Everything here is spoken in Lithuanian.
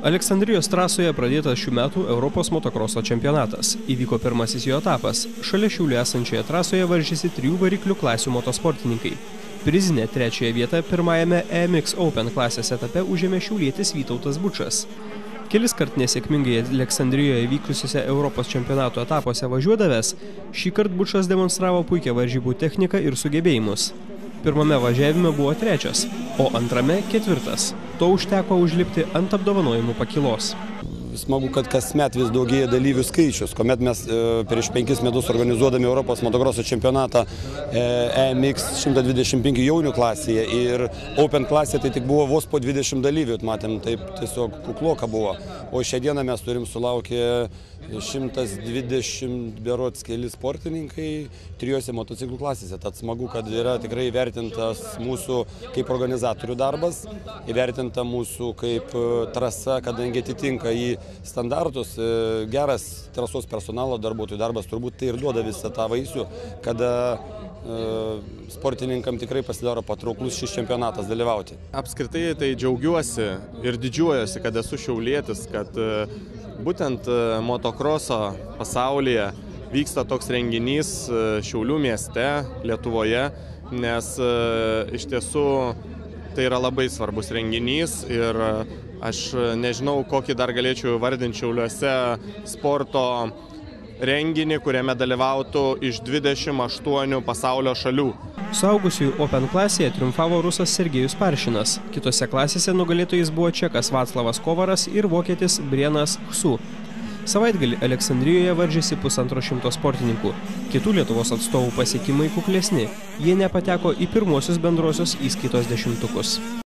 Aleksandrijos trasoje pradėtas šių metų Europos motokroso čempionatas. Įvyko pirmasis jo etapas. Šalia Šiaulių esančioje trasoje varžėsi 3 variklių klasių motosportininkai. Prizinę 3-ąją vietą pirmajame EMX Open klasės etape užėmė šiaulietis Vytautas Bučas. Keliskart nesėkmingai Aleksandrijoje vykusiuose Europos čempionato etapuose važiuodavęs, šįkart Bučas demonstravo puikią varžybų techniką ir sugebėjimus. Pirmame važiavime buvo 3, o antrame 4. To užteko užlipti ant apdovanojimų pakylos. Smagu, kad kasmet vis daugėja dalyvių skaičius. Kuomet mes prieš 5 metus organizuodami Europos motokroso čempionatą EMX 125 jaunių klasėje ir Open klasėje tai tik buvo vos po 20 dalyvių. Matėm, taip tiesiog kukloka buvo. O šią dieną mes turim sulaukę 120 berods keli sportininkai 3 motociklų klasėse. Tad smagu, kad yra tikrai įvertintas mūsų kaip organizatorių darbas, įvertinta mūsų kaip trasa, kadangi atitinka į standartus. Geras trasos personalo darbuotojų darbas turbūt tai ir duoda visą tą vaisių, kada sportininkam tikrai pasidaro patrauklus šis čempionatas dalyvauti. Apskritai tai džiaugiuosi ir didžiuojuosi, kad esu šiaulietis, kad būtent motokroso pasaulyje vyksta toks renginys Šiaulių mieste, Lietuvoje, nes iš tiesų tai yra labai svarbus renginys ir aš nežinau, kokį dar galėčiau vardinti Šiauliuose sporto renginį, kuriame dalyvautų iš 28 pasaulio šalių. Suaugusiųjų Open klasėje triumfavo rusas Sergejus Paršinas. Kitose klasėse nugalėtojais buvo čekas Vaclavas Kovaras ir vokietis Brienas Hsu. Savaitgalį Aleksandrijoje varžėsi 150 sportininkų. Kitų Lietuvos atstovų pasiekimai kuklesni. Jie nepateko į pirmuosius bendrosios įskaitos 10-tukus.